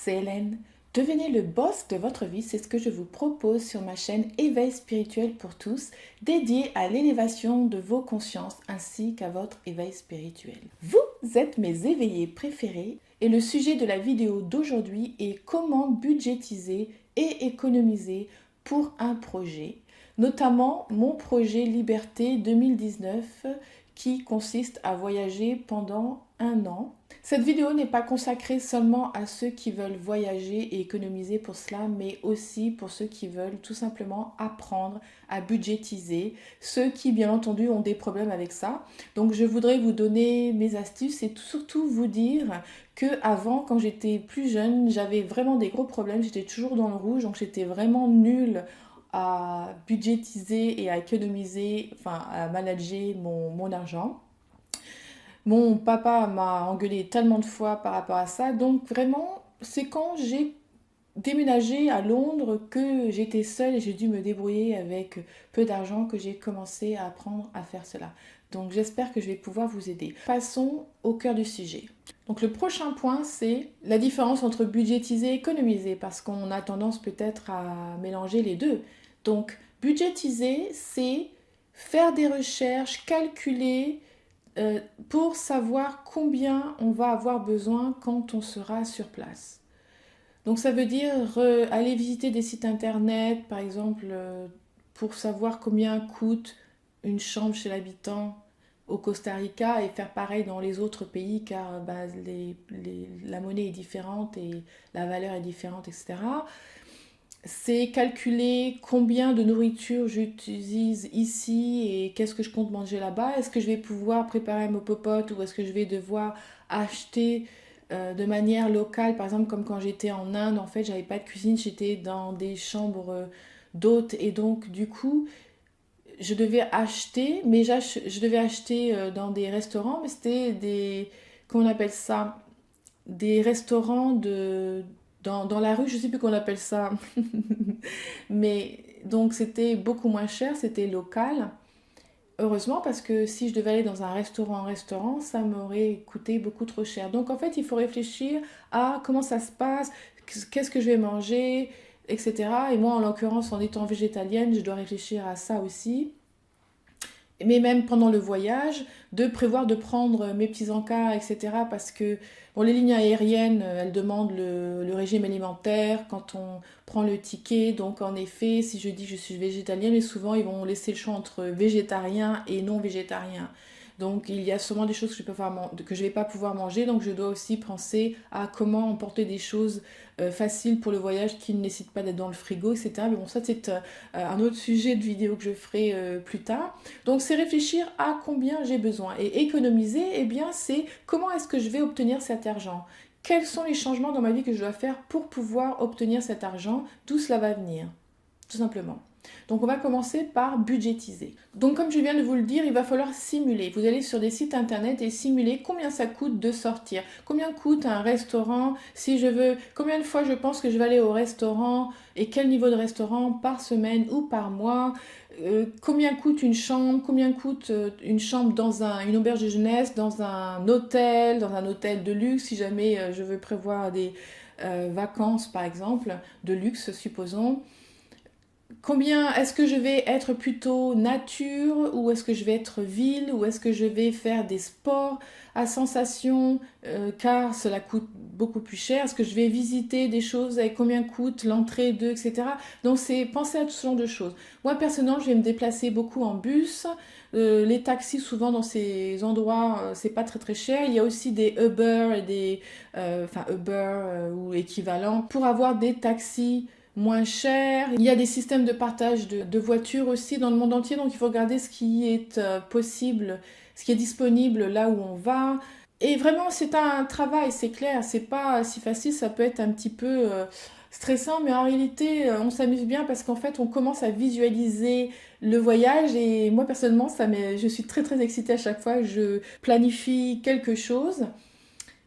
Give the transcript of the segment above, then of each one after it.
c'est Hélène. Devenez le boss de votre vie, c'est ce que je vous propose sur ma chaîne Éveil spirituel pour tous, dédiée à l'élévation de vos consciences ainsi qu'à votre éveil spirituel. Vous êtes mes éveillés préférés et le sujet de la vidéo d'aujourd'hui est comment budgétiser et économiser pour un projet, notamment mon projet Liberté 2019 qui consiste à voyager pendant un an. Cette vidéo n'est pas consacrée seulement à ceux qui veulent voyager et économiser pour cela, mais aussi pour ceux qui veulent tout simplement apprendre à budgétiser, ceux qui bien entendu ont des problèmes avec ça. Donc je voudrais vous donner mes astuces et surtout vous dire que avant, quand j'étais plus jeune, j'avais vraiment des gros problèmes, j'étais toujours dans le rouge, donc j'étais vraiment nulle à budgétiser et à économiser, enfin à manager mon argent. Mon papa m'a engueulé tellement de fois par rapport à ça, donc vraiment, c'est quand j'ai déménagé à Londres que j'étais seule et j'ai dû me débrouiller avec peu d'argent que j'ai commencé à apprendre à faire cela. Donc j'espère que je vais pouvoir vous aider. Passons au cœur du sujet. Donc le prochain point, c'est la différence entre budgétiser et économiser, parce qu'on a tendance peut-être à mélanger les deux. Donc budgétiser, c'est faire des recherches, calculer pour savoir combien on va avoir besoin quand on sera sur place. Donc ça veut dire aller visiter des sites internet, par exemple, pour savoir combien coûte une chambre chez l'habitant au Costa Rica et faire pareil dans les autres pays car la monnaie est différente et la valeur est différente, etc. C'est calculer combien de nourriture j'utilise ici et qu'est-ce que je compte manger là-bas. Est-ce que je vais pouvoir préparer mes popotes ou est-ce que je vais devoir acheter de manière locale, par exemple comme quand j'étais en Inde, en fait j'avais pas de cuisine, j'étais dans des chambres d'hôtes et donc du coup je devais acheter, mais je devais acheter dans des restaurants, mais c'était des, comment on appelle ça, des restaurants dans la rue, je sais plus comment on appelle ça, mais donc c'était beaucoup moins cher, c'était local. Heureusement, parce que si je devais aller dans un restaurant, ça m'aurait coûté beaucoup trop cher. Donc en fait, il faut réfléchir à comment ça se passe, qu'est-ce que je vais manger, etc. Et moi, en l'occurrence, en étant végétalienne, je dois réfléchir à ça aussi. Mais même pendant le voyage, de prévoir de prendre mes petits encas, etc. Parce que bon, les lignes aériennes, elles demandent le régime alimentaire quand on prend le ticket. Donc en effet, si je dis que je suis végétalienne, mais souvent ils vont laisser le choix entre végétarien et non végétarien. Donc il y a sûrement des choses que je ne vais pas pouvoir manger, donc je dois aussi penser à comment emporter des choses faciles pour le voyage qui ne nécessitent pas d'être dans le frigo, etc. Mais bon, ça c'est un autre sujet de vidéo que je ferai plus tard. Donc c'est réfléchir à combien j'ai besoin. Et économiser, eh bien c'est comment est-ce que je vais obtenir cet argent. Quels sont les changements dans ma vie que je dois faire pour pouvoir obtenir cet argent, d'où cela va venir, tout simplement. Donc on va commencer par budgétiser. Donc comme je viens de vous le dire, il va falloir simuler. Vous allez sur des sites internet et simuler combien ça coûte de sortir. Combien coûte un restaurant si je veux, combien de fois je pense que je vais aller au restaurant et quel niveau de restaurant par semaine ou par mois. Combien coûte une chambre, combien coûte une chambre dans une auberge de jeunesse, dans un hôtel de luxe si jamais je veux prévoir des vacances par exemple, de luxe supposons. Combien est-ce que je vais être plutôt nature ou est-ce que je vais être ville ou est-ce que je vais faire des sports à sensation car cela coûte beaucoup plus cher. Est-ce que je vais visiter des choses avec combien coûte l'entrée d'eux, etc. Donc c'est penser à tout ce genre de choses. Moi personnellement je vais me déplacer beaucoup en bus. Les taxis souvent dans ces endroits c'est pas très très cher. Il y a aussi des Uber et enfin Uber ou équivalent pour avoir des taxis moins cher. Il y a des systèmes de partage de voitures aussi dans le monde entier, donc il faut regarder ce qui est possible, ce qui est disponible là où on va. Et vraiment, c'est un travail, c'est clair, c'est pas si facile, ça peut être un petit peu stressant, mais en réalité, on s'amuse bien parce qu'en fait, on commence à visualiser le voyage et moi personnellement, je suis très très excitée à chaque fois que je planifie quelque chose.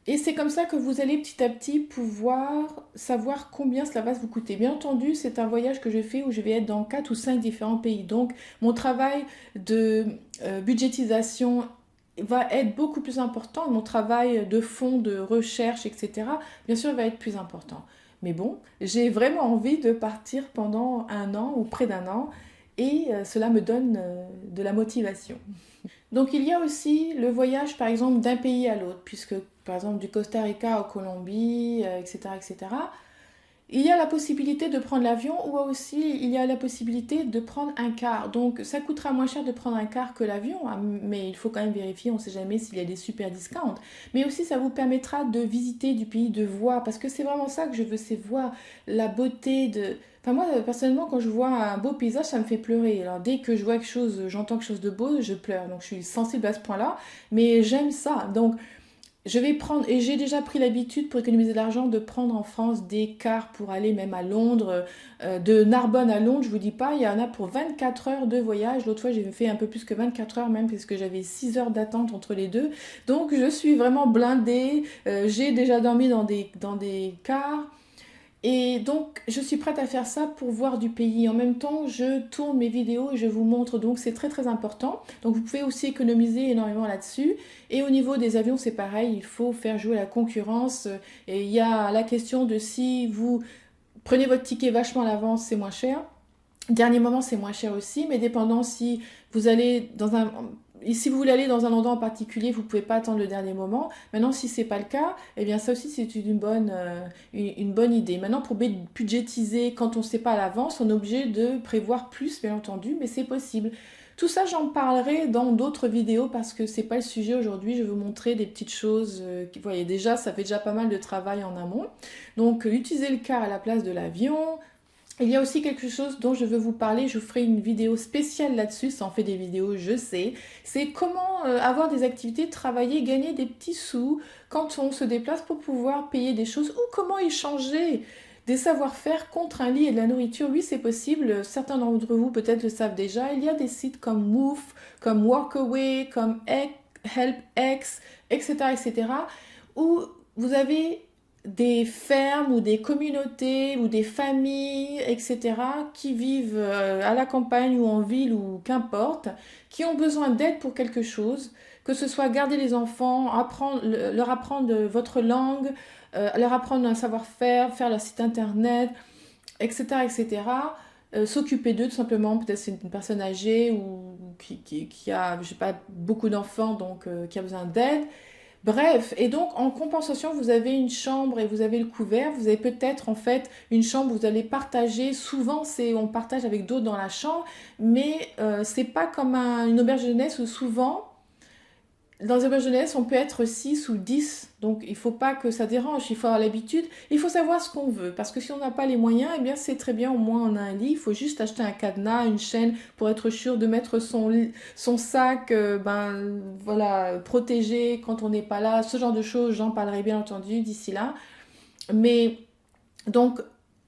Et c'est comme ça que vous allez petit à petit pouvoir savoir combien cela va vous coûter. Bien entendu, c'est un voyage que je fais où je vais être dans 4 ou 5 différents pays. Donc, mon travail de budgétisation va être beaucoup plus important, mon travail de fond, de recherche, etc., bien sûr, va être plus important. Mais bon, j'ai vraiment envie de partir pendant un an ou près d'un an et cela me donne de la motivation. Donc il y a aussi le voyage par exemple d'un pays à l'autre, puisque par exemple du Costa Rica au Colombie, etc., etc. Il y a la possibilité de prendre l'avion ou aussi il y a la possibilité de prendre un car. Donc ça coûtera moins cher de prendre un car que l'avion, hein, mais il faut quand même vérifier, on ne sait jamais s'il y a des super discounts. Mais aussi ça vous permettra de visiter du pays, de voir, parce que c'est vraiment ça que je veux, c'est voir la beauté de... Enfin moi personnellement quand je vois un beau paysage ça me fait pleurer. Alors dès que je vois quelque chose, j'entends quelque chose de beau, je pleure. Donc je suis sensible à ce point-là, mais j'aime ça. Donc je vais prendre, et j'ai déjà pris l'habitude pour économiser de l'argent de prendre en France des cars pour aller même à Londres, de Narbonne à Londres, je vous dis pas, il y en a pour 24 heures de voyage. L'autre fois j'ai fait un peu plus que 24 heures même, parce que j'avais 6 heures d'attente entre les deux. Donc je suis vraiment blindée, j'ai déjà dormi dans des cars. Et donc, je suis prête à faire ça pour voir du pays. En même temps, je tourne mes vidéos et je vous montre. Donc, c'est très très important. Donc, vous pouvez aussi économiser énormément là-dessus. Et au niveau des avions, c'est pareil. Il faut faire jouer la concurrence. Et il y a la question de si vous prenez votre ticket vachement à l'avance, c'est moins cher. Dernier moment, c'est moins cher aussi, mais dépendant si vous allez dans un... Si vous voulez aller dans un endroit en particulier, vous ne pouvez pas attendre le dernier moment. Maintenant, si ce n'est pas le cas, eh bien ça aussi c'est une bonne idée. Maintenant, pour budgétiser, quand on ne sait pas à l'avance, on est obligé de prévoir plus, bien entendu, mais c'est possible. Tout ça, j'en parlerai dans d'autres vidéos parce que c'est pas le sujet aujourd'hui. Je vais vous montrer des petites choses. Vous voyez déjà, ça fait déjà pas mal de travail en amont. Donc, utiliser le car à la place de l'avion. Il y a aussi quelque chose dont je veux vous parler, je vous ferai une vidéo spéciale là-dessus, ça en fait des vidéos, je sais. C'est comment avoir des activités, travailler, gagner des petits sous quand on se déplace pour pouvoir payer des choses ou comment échanger des savoir-faire contre un lit et de la nourriture. Oui, c'est possible, certains d'entre vous peut-être le savent déjà. Il y a des sites comme Move, comme Workaway, comme HelpX, etc., etc., où vous avez des fermes ou des communautés ou des familles, etc., qui vivent à la campagne ou en ville ou qu'importe, qui ont besoin d'aide pour quelque chose, que ce soit garder les enfants, leur apprendre votre langue, leur apprendre un savoir-faire, faire leur site internet, etc., etc., s'occuper d'eux tout simplement, peut-être c'est une personne âgée ou qui a, je sais pas, beaucoup d'enfants, donc qui a besoin d'aide. Bref, et donc en compensation, vous avez une chambre et vous avez le couvert. Vous avez peut-être en fait une chambre où vous allez partager. Souvent, c'est on partage avec d'autres dans la chambre, mais c'est pas comme une auberge de jeunesse où souvent dans les auberges de jeunesse, on peut être 6 ou 10, donc il ne faut pas que ça dérange, il faut avoir l'habitude, il faut savoir ce qu'on veut, parce que si on n'a pas les moyens, eh bien c'est très bien, au moins on a un lit, il faut juste acheter un cadenas, une chaîne, pour être sûr de mettre son sac, voilà, protégé quand on n'est pas là, ce genre de choses, j'en parlerai bien entendu d'ici là, mais donc,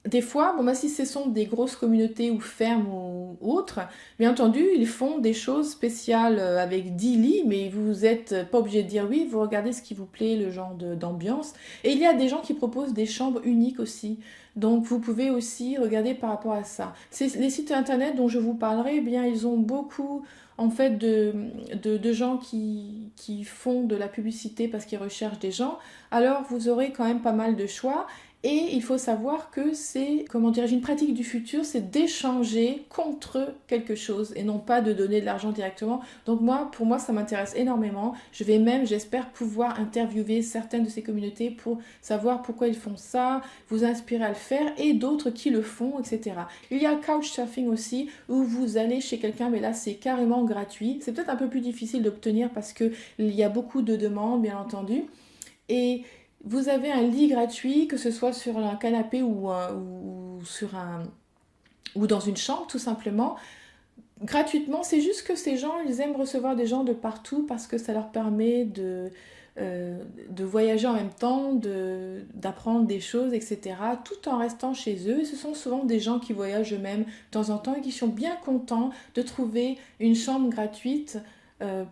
des fois, bon, bah, si ce sont des grosses communautés ou fermes ou autres, bien entendu, ils font des choses spéciales avec 10 lits, mais vous n'êtes pas obligé de dire oui, vous regardez ce qui vous plaît, le genre d'ambiance. Et il y a des gens qui proposent des chambres uniques aussi. Donc, vous pouvez aussi regarder par rapport à ça. Les sites internet dont je vous parlerai, eh bien, ils ont beaucoup en fait de gens qui font de la publicité parce qu'ils recherchent des gens. Alors, vous aurez quand même pas mal de choix. Et il faut savoir que c'est, comment dirais-je, une pratique du futur, c'est d'échanger contre quelque chose et non pas de donner de l'argent directement. Donc moi, pour moi, ça m'intéresse énormément. Je vais même, j'espère, pouvoir interviewer certaines de ces communautés pour savoir pourquoi ils font ça, vous inspirer à le faire et d'autres qui le font, etc. Il y a Couchsurfing aussi où vous allez chez quelqu'un, mais là c'est carrément gratuit. C'est peut-être un peu plus difficile d'obtenir parce qu'il y a beaucoup de demandes, bien entendu. Et vous avez un lit gratuit, que ce soit sur un canapé ou dans une chambre, tout simplement. Gratuitement, c'est juste que ces gens, ils aiment recevoir des gens de partout parce que ça leur permet de voyager en même temps, d'apprendre des choses, etc., tout en restant chez eux. Et ce sont souvent des gens qui voyagent eux-mêmes de temps en temps et qui sont bien contents de trouver une chambre gratuite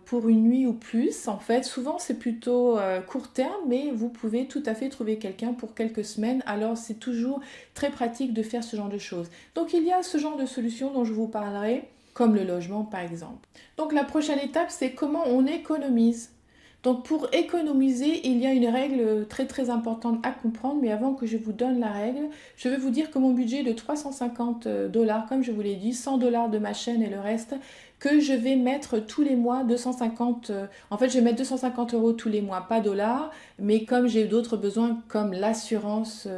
pour une nuit ou plus. En fait, souvent c'est plutôt court terme, mais vous pouvez tout à fait trouver quelqu'un pour quelques semaines. Alors c'est toujours très pratique de faire ce genre de choses. Donc il y a ce genre de solution dont je vous parlerai. comme le logement par exemple. Donc la prochaine étape, c'est comment on économise. Donc pour économiser, il y a une règle très très importante à comprendre, mais avant que je vous donne la règle, je vais vous dire que mon budget est de 350 $, comme je vous l'ai dit, 100 $ de ma chaîne et le reste, que je vais mettre tous les mois 250, en fait je vais mettre 250 € tous les mois, pas dollars, mais comme j'ai d'autres besoins comme l'assurance,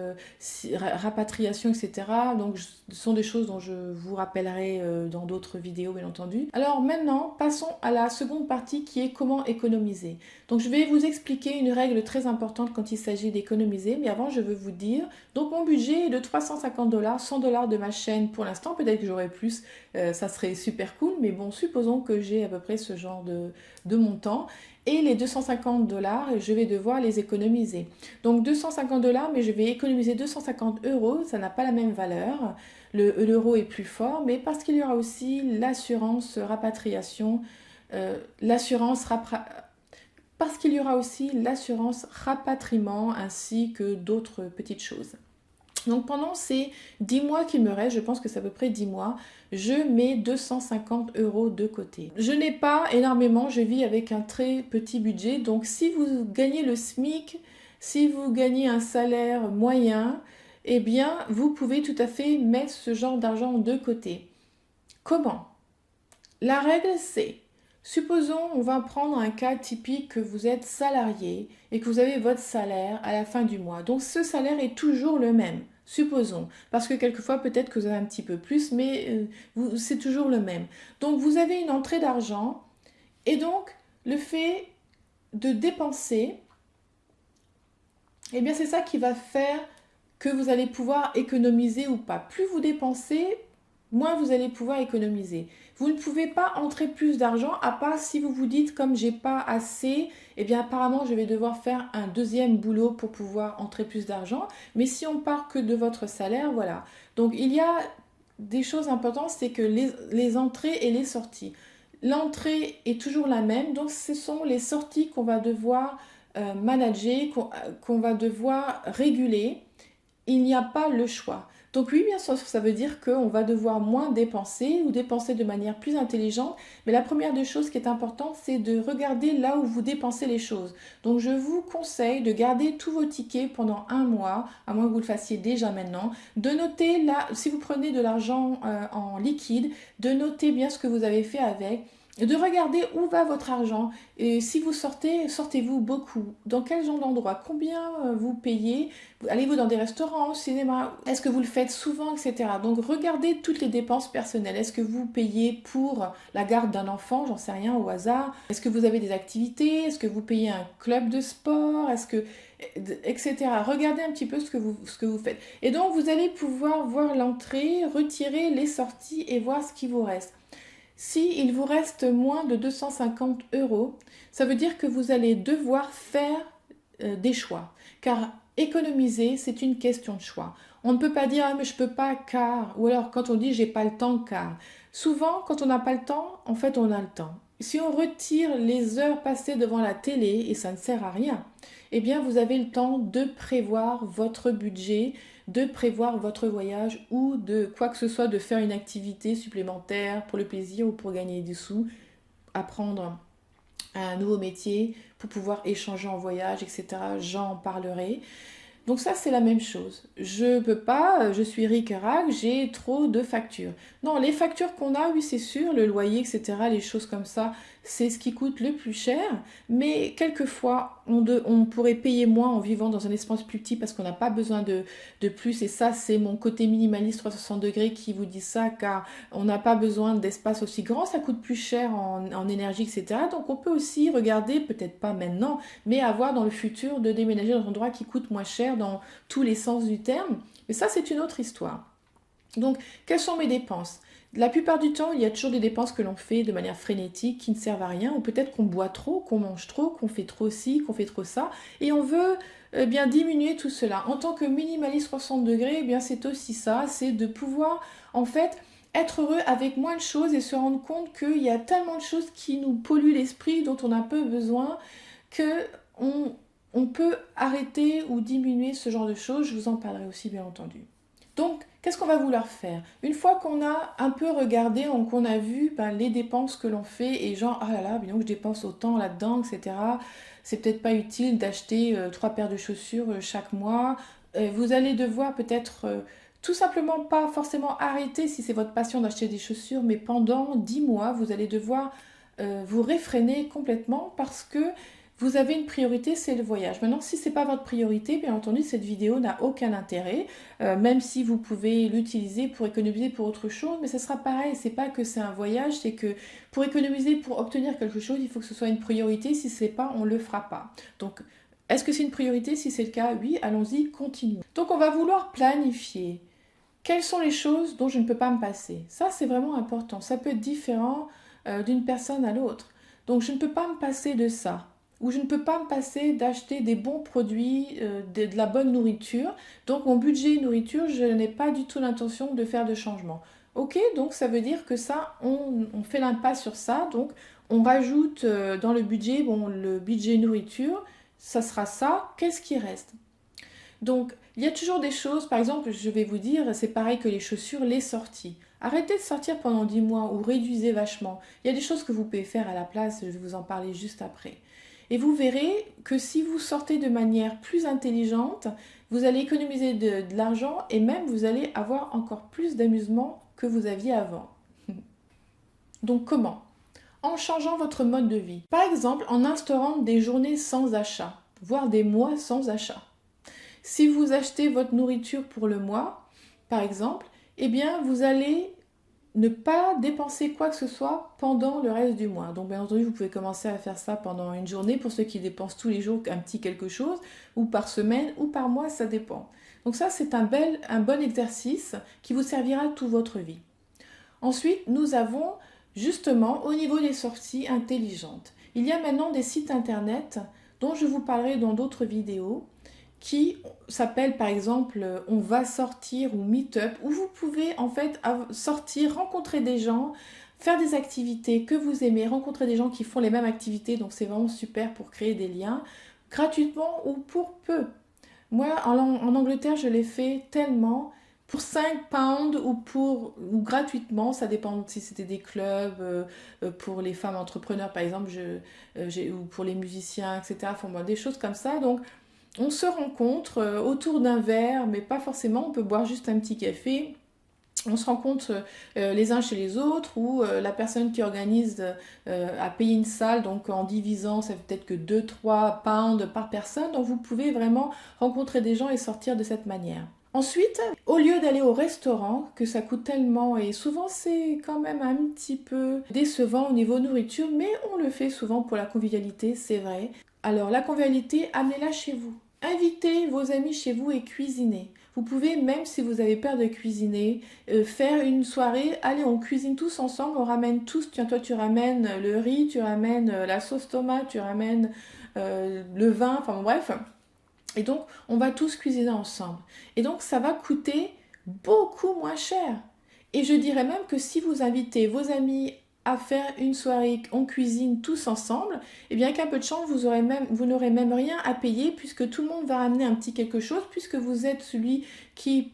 rapatriation, etc. Donc ce sont des choses dont je vous rappellerai dans d'autres vidéos bien entendu. Alors maintenant, passons à la seconde partie qui est comment économiser. Donc je vais vous expliquer une règle très importante quand il s'agit d'économiser, mais avant je veux vous dire, donc mon budget est de 350 $, 100 $ de ma chaîne pour l'instant, peut-être que j'aurai plus, ça serait super cool, mais bon, supposons que j'ai à peu près ce genre de montant. Et les 250 $, je vais devoir les économiser. Donc 250 $, mais je vais économiser 250 €, ça n'a pas la même valeur. L'euro est plus fort, mais parce qu'il y aura aussi l'assurance rapatriation, parce qu'il y aura aussi l'assurance rapatriement ainsi que d'autres petites choses. Donc pendant ces 10 mois qui me restent, je pense que c'est à peu près 10 mois, je mets 250 € de côté. Je n'ai pas énormément, je vis avec un très petit budget, donc si vous gagnez le SMIC, si vous gagnez un salaire moyen, eh bien vous pouvez tout à fait mettre ce genre d'argent de côté. Comment? La règle c'est, supposons on va prendre un cas typique que vous êtes salarié et que vous avez votre salaire à la fin du mois. Donc ce salaire est toujours le même. Supposons, parce que quelquefois peut-être que vous avez un petit peu plus, mais c'est toujours le même. Donc vous avez une entrée d'argent et donc le fait de dépenser, eh bien c'est ça qui va faire que vous allez pouvoir économiser ou pas. Plus vous dépensez, moins vous allez pouvoir économiser. Vous ne pouvez pas entrer plus d'argent à part si vous vous dites comme j'ai pas assez, eh bien apparemment je vais devoir faire un deuxième boulot pour pouvoir entrer plus d'argent. Mais si on part que de votre salaire, voilà. Donc il y a des choses importantes, c'est que les entrées et les sorties. L'entrée est toujours la même, donc ce sont les sorties qu'on va devoir manager, qu'on va devoir réguler. Il n'y a pas le choix. Donc oui, bien sûr, ça veut dire qu'on va devoir moins dépenser ou dépenser de manière plus intelligente. Mais la première des choses qui est importante, c'est de regarder là où vous dépensez les choses. Donc je vous conseille de garder tous vos tickets pendant un mois, à moins que vous le fassiez déjà maintenant. De noter là, si vous prenez de l'argent en liquide, de noter bien ce que vous avez fait avec. De regarder où va votre argent et si vous sortez, sortez-vous beaucoup, dans quel genre d'endroit, combien vous payez, allez-vous dans des restaurants, au cinéma, est-ce que vous le faites souvent, etc. Donc regardez toutes les dépenses personnelles, est-ce que vous payez pour la garde d'un enfant, j'en sais rien au hasard, est-ce que vous avez des activités, est-ce que vous payez un club de sport, est-ce que etc. Regardez un petit peu ce que vous faites. Et donc vous allez pouvoir voir l'entrée, retirer les sorties et voir ce qui vous reste. Si il vous reste moins de 250 €, ça veut dire que vous allez devoir faire des choix. Car économiser, c'est une question de choix. On ne peut pas dire ah, mais je peux pas car, ou alors quand on dit j'ai pas le temps car. Souvent, quand on n'a pas le temps, en fait, on a le temps. Si on retire les heures passées devant la télé, et ça ne sert à rien, eh bien vous avez le temps de prévoir votre budget, de prévoir votre voyage ou de quoi que ce soit, de faire une activité supplémentaire pour le plaisir ou pour gagner des sous, apprendre un nouveau métier pour pouvoir échanger en voyage, etc. J'en parlerai. Donc ça, c'est la même chose. Je peux pas, je suis ric-rac, j'ai trop de factures. Non, les factures qu'on a, oui, c'est sûr, le loyer, etc., les choses comme ça, c'est ce qui coûte le plus cher. Mais quelquefois, on pourrait payer moins en vivant dans un espace plus petit parce qu'on n'a pas besoin de plus. Et ça, c'est mon côté minimaliste 360 degrés qui vous dit ça, car on n'a pas besoin d'espace aussi grand, ça coûte plus cher en énergie, etc. Donc on peut aussi regarder, peut-être pas maintenant, mais avoir dans le futur de déménager dans un endroit qui coûte moins cher dans tous les sens du terme. Mais ça, c'est une autre histoire. Donc, quelles sont mes dépenses? La plupart du temps, il y a toujours des dépenses que l'on fait de manière frénétique, qui ne servent à rien, ou peut-être qu'on boit trop, qu'on mange trop, qu'on fait trop ci, qu'on fait trop ça, et on veut bien diminuer tout cela. En tant que minimaliste 60 degrés, eh bien c'est aussi ça, c'est de pouvoir en fait être heureux avec moins de choses et se rendre compte qu'il y a tellement de choses qui nous polluent l'esprit, dont on a peu besoin, que on peut arrêter ou diminuer ce genre de choses. Je vous en parlerai aussi bien entendu. Donc, Qu'est-ce qu'on va vouloir faire? Une fois qu'on a un peu regardé, qu'on a vu les dépenses que l'on fait et genre, ah là là, bien que je dépense autant là-dedans, etc. C'est peut-être pas utile d'acheter 3 paires de chaussures chaque mois. Vous allez devoir peut-être tout simplement pas forcément arrêter si c'est votre passion d'acheter des chaussures, mais pendant 10 mois, vous allez devoir vous réfréner complètement parce que vous avez une priorité, c'est le voyage. Maintenant, si ce n'est pas votre priorité, bien entendu, cette vidéo n'a aucun intérêt, même si vous pouvez l'utiliser pour économiser pour autre chose, mais ce sera pareil, c'est pas que c'est un voyage, c'est que pour économiser, pour obtenir quelque chose, il faut que ce soit une priorité, si ce n'est pas, on ne le fera pas. Donc, est-ce que c'est une priorité? Si c'est le cas, oui, allons-y, continuons. Donc, on va vouloir planifier. Quelles sont les choses dont je ne peux pas me passer? Ça, c'est vraiment important. Ça peut être différent d'une personne à l'autre. Donc, je ne peux pas me passer de ça. Ou je ne peux pas me passer d'acheter des bons produits, de la bonne nourriture. Donc, mon budget nourriture, je n'ai pas du tout l'intention de faire de changement. Ok, donc ça veut dire que ça, on fait l'impasse sur ça. Donc, on rajoute dans le budget, bon, le budget nourriture, ça sera ça. Qu'est-ce qui reste? Donc, il y a toujours des choses, par exemple, je vais vous dire, c'est pareil que les chaussures, les sorties. Arrêtez de sortir pendant 10 mois ou réduisez vachement. Il y a des choses que vous pouvez faire à la place, je vais vous en parler juste après. Et vous verrez que si vous sortez de manière plus intelligente, vous allez économiser de l'argent et même vous allez avoir encore plus d'amusement que vous aviez avant. Donc comment? En changeant votre mode de vie. Par exemple, en instaurant des journées sans achat, voire des mois sans achat. Si vous achetez votre nourriture pour le mois, par exemple, eh bien, vous allez ne pas dépenser quoi que ce soit pendant le reste du mois. Donc, bien entendu, vous pouvez commencer à faire ça pendant une journée pour ceux qui dépensent tous les jours un petit quelque chose, ou par semaine, ou par mois, ça dépend. Donc ça, c'est un bon exercice qui vous servira toute votre vie. Ensuite, nous avons justement, au niveau des sorties intelligentes, il y a maintenant des sites internet dont je vous parlerai dans d'autres vidéos, qui s'appelle par exemple On va sortir ou Meetup, où vous pouvez en fait sortir, rencontrer des gens, faire des activités que vous aimez, rencontrer des gens qui font les mêmes activités, donc c'est vraiment super pour créer des liens, gratuitement ou pour peu. Moi, en Angleterre, je l'ai fait tellement, pour 5 pounds ou gratuitement, ça dépend si c'était des clubs, pour les femmes entrepreneurs par exemple, ou pour les musiciens, etc. Enfin, bon, des choses comme ça, donc on se rencontre autour d'un verre, mais pas forcément, on peut boire juste un petit café. On se rencontre les uns chez les autres ou la personne qui organise a payé une salle, donc en divisant, ça fait peut-être que 2-3 pounds par personne. Donc vous pouvez vraiment rencontrer des gens et sortir de cette manière. Ensuite, au lieu d'aller au restaurant, que ça coûte tellement, et souvent c'est quand même un petit peu décevant au niveau nourriture, mais on le fait souvent pour la convivialité, c'est vrai. Alors la convivialité, amenez-la chez vous. Invitez vos amis chez vous et cuisinez. Vous pouvez, même si vous avez peur de cuisiner, faire une soirée, allez, on cuisine tous ensemble, on ramène tous, tiens, toi tu ramènes le riz, tu ramènes la sauce tomate, tu ramènes le vin, enfin bref. Et donc, on va tous cuisiner ensemble. Et donc, ça va coûter beaucoup moins cher. Et je dirais même que si vous invitez vos amis à faire une soirée en cuisine tous ensemble, eh bien qu'un peu de chance, vous n'aurez même rien à payer puisque tout le monde va ramener un petit quelque chose, puisque vous êtes celui qui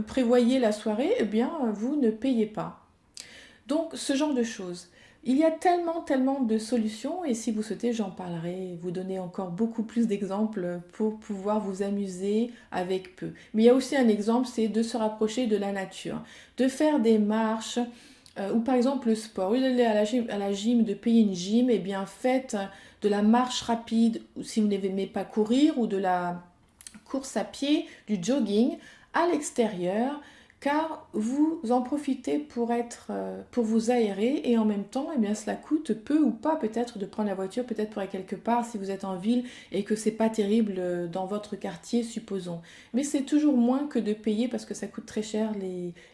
prévoyait la soirée, eh bien vous ne payez pas. Donc ce genre de choses. Il y a tellement de solutions et si vous souhaitez, j'en parlerai, vous donner encore beaucoup plus d'exemples pour pouvoir vous amuser avec peu. Mais il y a aussi un exemple, c'est de se rapprocher de la nature, de faire des marches, ou par exemple le sport, au lieu d'aller à la gym, de payer une gym, eh bien faites de la marche rapide, ou si vous n'aimez pas courir, ou de la course à pied, du jogging à l'extérieur, car vous en profitez pour vous aérer et en même temps, eh bien, cela coûte peu ou pas peut-être de prendre la voiture, peut-être pour aller quelque part si vous êtes en ville et que c'est pas terrible dans votre quartier, supposons. Mais c'est toujours moins que de payer parce que ça coûte très cher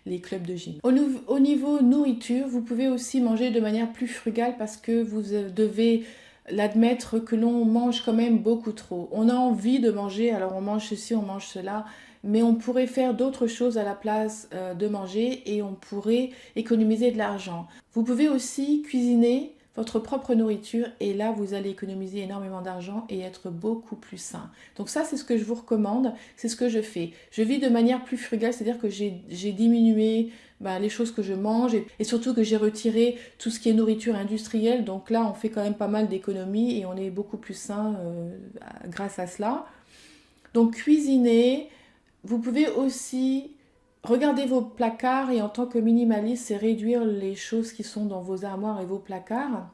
les clubs de gym. Au niveau nourriture, vous pouvez aussi manger de manière plus frugale parce que vous devez l'admettre que l'on mange quand même beaucoup trop. On a envie de manger, alors on mange ceci, on mange cela, mais on pourrait faire d'autres choses à la place de manger et on pourrait économiser de l'argent. Vous pouvez aussi cuisiner votre propre nourriture et là vous allez économiser énormément d'argent et être beaucoup plus sain. Donc ça c'est ce que je vous recommande, c'est ce que je fais. Je vis de manière plus frugale, c'est-à-dire que j'ai diminué les choses que je mange et surtout que j'ai retiré tout ce qui est nourriture industrielle. Donc là on fait quand même pas mal d'économies et on est beaucoup plus sain grâce à cela. Donc cuisiner, vous pouvez aussi regarder vos placards et en tant que minimaliste, c'est réduire les choses qui sont dans vos armoires et vos placards.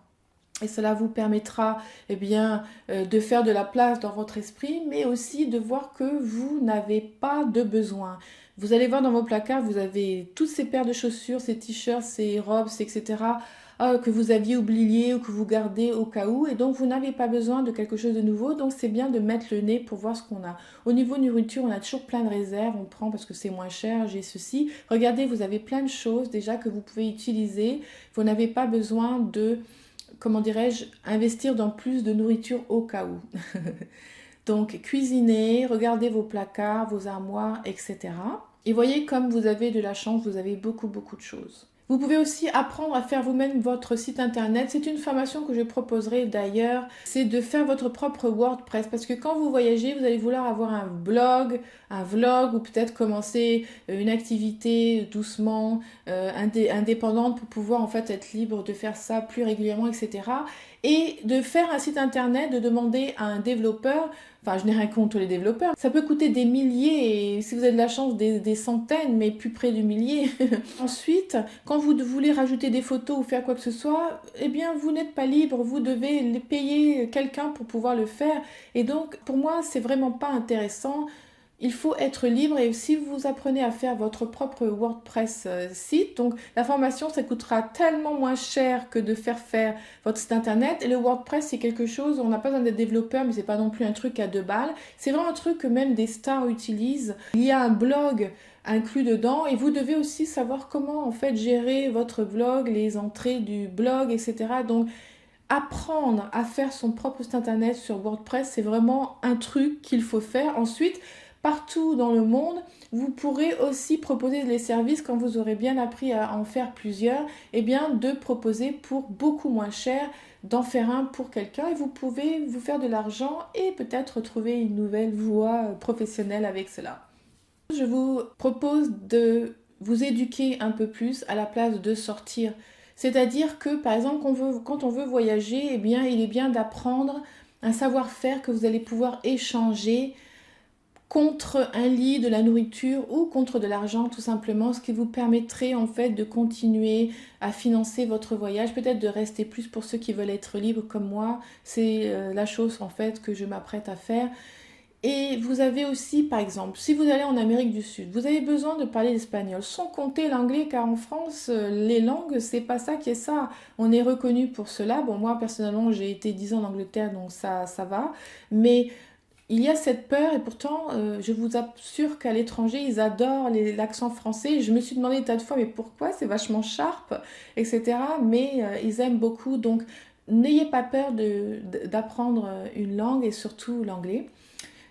Et cela vous permettra de faire de la place dans votre esprit, mais aussi de voir que vous n'avez pas de besoin. Vous allez voir dans vos placards, vous avez toutes ces paires de chaussures, ces t-shirts, ces robes, etc. Que vous aviez oublié ou que vous gardez au cas où. Et donc, vous n'avez pas besoin de quelque chose de nouveau. Donc, c'est bien de mettre le nez pour voir ce qu'on a. Au niveau nourriture, on a toujours plein de réserves. On prend parce que c'est moins cher, j'ai ceci. Regardez, vous avez plein de choses déjà que vous pouvez utiliser. Vous n'avez pas besoin de, comment dirais-je, investir dans plus de nourriture au cas où. Donc, cuisinez, regardez vos placards, vos armoires, etc. Et voyez comme vous avez de la chance, vous avez beaucoup, beaucoup de choses. Vous pouvez aussi apprendre à faire vous-même votre site internet. C'est une formation que je proposerai d'ailleurs. C'est de faire votre propre WordPress. Parce que quand vous voyagez, vous allez vouloir avoir un blog, un vlog ou peut-être commencer une activité doucement, indépendante pour pouvoir en fait être libre de faire ça plus régulièrement, etc. Et de faire un site internet, de demander à un développeur, enfin je n'ai rien contre les développeurs, ça peut coûter des milliers et si vous avez de la chance des centaines, mais plus près du millier. Ensuite, quand vous voulez rajouter des photos ou faire quoi que ce soit, eh bien vous n'êtes pas libre, vous devez payer quelqu'un pour pouvoir le faire. Et donc pour moi c'est vraiment pas intéressant. Il faut être libre et si vous apprenez à faire votre propre WordPress site, donc la formation ça coûtera tellement moins cher que de faire votre site internet. Et le WordPress c'est quelque chose, on n'a pas besoin d'être développeur mais c'est pas non plus un truc à 2 balles. C'est vraiment un truc que même des stars utilisent. Il y a un blog inclus dedans et vous devez aussi savoir comment en fait gérer votre blog, les entrées du blog, etc. Donc apprendre à faire son propre site internet sur WordPress, c'est vraiment un truc qu'il faut faire. Ensuite, partout dans le monde, vous pourrez aussi proposer les services quand vous aurez bien appris à en faire plusieurs, et bien de proposer pour beaucoup moins cher d'en faire un pour quelqu'un et vous pouvez vous faire de l'argent et peut-être trouver une nouvelle voie professionnelle avec cela. Je vous propose de vous éduquer un peu plus à la place de sortir. C'est-à-dire que, par exemple, quand on veut voyager, eh bien, il est bien d'apprendre un savoir-faire que vous allez pouvoir échanger contre un lit, de la nourriture ou contre de l'argent tout simplement, ce qui vous permettrait en fait de continuer à financer votre voyage, peut-être de rester plus pour ceux qui veulent être libres comme moi. C'est la chose en fait que je m'apprête à faire. Et vous avez aussi, par exemple, si vous allez en Amérique du Sud, vous avez besoin de parler l'espagnol, sans compter l'anglais, car en France, les langues, c'est pas ça qui est ça. On est reconnu pour cela. Bon, moi, personnellement, j'ai été 10 ans en Angleterre, donc ça va. Mais il y a cette peur, et pourtant, je vous assure qu'à l'étranger, ils adorent l'accent français. Je me suis demandé des tas de fois, mais pourquoi? C'est vachement sharp, etc. Mais ils aiment beaucoup, donc n'ayez pas peur d'apprendre une langue, et surtout l'anglais.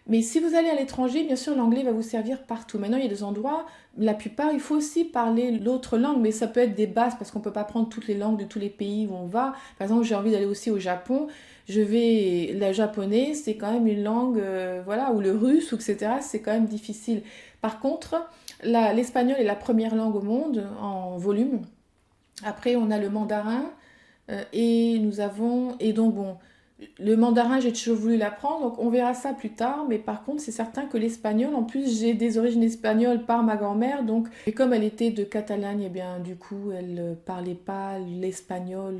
Mais si vous allez à l'étranger, bien sûr, l'anglais va vous servir partout. Maintenant, il y a des endroits, la plupart, il faut aussi parler l'autre langue, mais ça peut être des bases parce qu'on ne peut pas prendre toutes les langues de tous les pays où on va. Par exemple, j'ai envie d'aller aussi au Japon. Le japonais, c'est quand même une langue, voilà, ou le russe, ou etc., c'est quand même difficile. Par contre, l'espagnol est la première langue au monde en volume. Après, on a le mandarin, et donc bon, le mandarin, j'ai toujours voulu l'apprendre, donc on verra ça plus tard. Mais par contre, c'est certain que l'espagnol, en plus, j'ai des origines espagnoles par ma grand-mère. Donc, et comme elle était de Catalogne, et bien du coup, elle ne parlait pas l'espagnol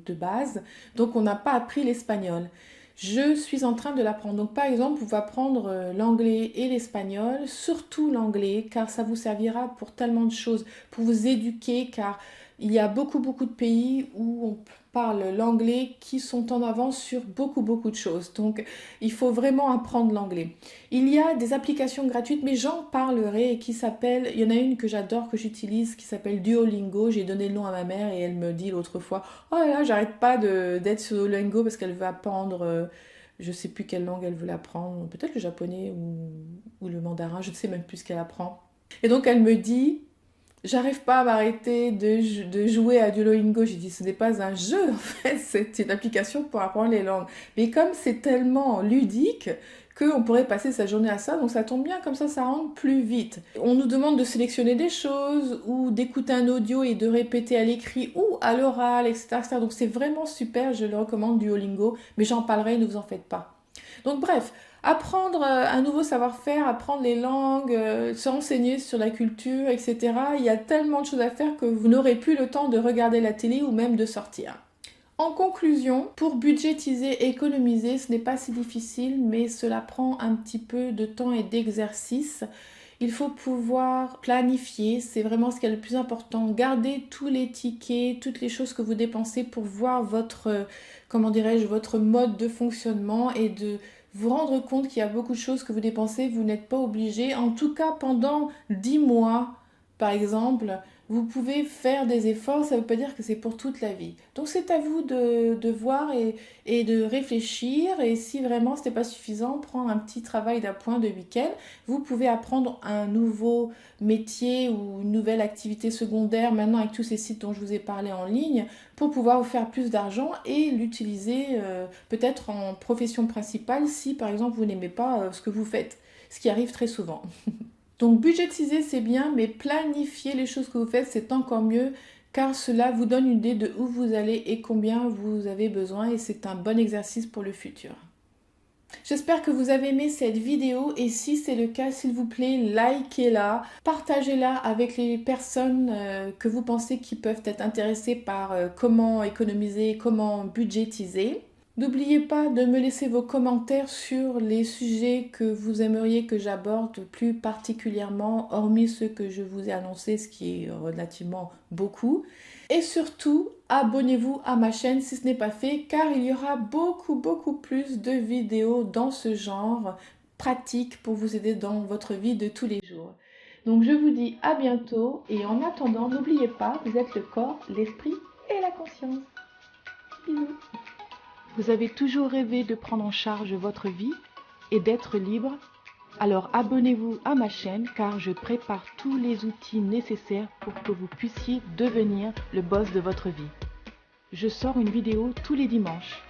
de base. Donc, on n'a pas appris l'espagnol. Je suis en train de l'apprendre. Donc, par exemple, on va apprendre l'anglais et l'espagnol, surtout l'anglais, car ça vous servira pour tellement de choses, pour vous éduquer, car il y a beaucoup, beaucoup de pays où on parle l'anglais qui sont en avance sur beaucoup, beaucoup de choses. Donc, il faut vraiment apprendre l'anglais. Il y a des applications gratuites, mais j'en parlerai, qui s'appellent, il y en a une que j'adore, que j'utilise, qui s'appelle Duolingo. J'ai donné le nom à ma mère et elle me dit l'autre fois, oh là là, j'arrête pas d'être sur Duolingo parce qu'elle veut apprendre, je sais plus quelle langue elle veut apprendre, peut-être le japonais ou le mandarin, je ne sais même plus ce qu'elle apprend. Et donc, elle me dit, J'arrive pas à m'arrêter de jouer à Duolingo. J'ai dit, ce n'est pas un jeu, en fait, c'est une application pour apprendre les langues. Mais comme c'est tellement ludique qu'on pourrait passer sa journée à ça, donc ça tombe bien, comme ça rentre plus vite. On nous demande de sélectionner des choses ou d'écouter un audio et de répéter à l'écrit ou à l'oral, etc. Donc c'est vraiment super, je le recommande Duolingo, mais j'en parlerai, ne vous en faites pas. Donc bref, apprendre un nouveau savoir-faire, apprendre les langues, se renseigner sur la culture, etc. Il y a tellement de choses à faire que vous n'aurez plus le temps de regarder la télé ou même de sortir. En conclusion, pour budgétiser et économiser, ce n'est pas si difficile, mais cela prend un petit peu de temps et d'exercice. Il faut pouvoir planifier, c'est vraiment ce qui est le plus important. Garder tous les tickets, toutes les choses que vous dépensez pour voir votre, comment dirais-je, votre mode de fonctionnement et de vous rendre compte qu'il y a beaucoup de choses que vous dépensez, vous n'êtes pas obligé. En tout cas, pendant 10 mois, par exemple, vous pouvez faire des efforts, ça ne veut pas dire que c'est pour toute la vie. Donc c'est à vous de voir et de réfléchir. Et si vraiment ce n'est pas suffisant, prendre un petit travail d'appoint de week-end. Vous pouvez apprendre un nouveau métier ou une nouvelle activité secondaire maintenant avec tous ces sites dont je vous ai parlé en ligne pour pouvoir vous faire plus d'argent et l'utiliser peut-être en profession principale si par exemple vous n'aimez pas ce que vous faites, ce qui arrive très souvent. Donc budgétiser c'est bien, mais planifier les choses que vous faites c'est encore mieux car cela vous donne une idée de où vous allez et combien vous avez besoin et c'est un bon exercice pour le futur. J'espère que vous avez aimé cette vidéo et si c'est le cas, s'il vous plaît, likez-la, partagez-la avec les personnes que vous pensez qui peuvent être intéressées par comment économiser, comment budgétiser. N'oubliez pas de me laisser vos commentaires sur les sujets que vous aimeriez que j'aborde plus particulièrement, hormis ceux que je vous ai annoncés, ce qui est relativement beaucoup. Et surtout, abonnez-vous à ma chaîne si ce n'est pas fait, car il y aura beaucoup plus de vidéos dans ce genre pratique pour vous aider dans votre vie de tous les jours. Donc je vous dis à bientôt et en attendant, n'oubliez pas, vous êtes le corps, l'esprit et la conscience. Bisous. Vous avez toujours rêvé de prendre en charge votre vie et d'être libre? Alors abonnez-vous à ma chaîne car je prépare tous les outils nécessaires pour que vous puissiez devenir le boss de votre vie. Je sors une vidéo tous les dimanches.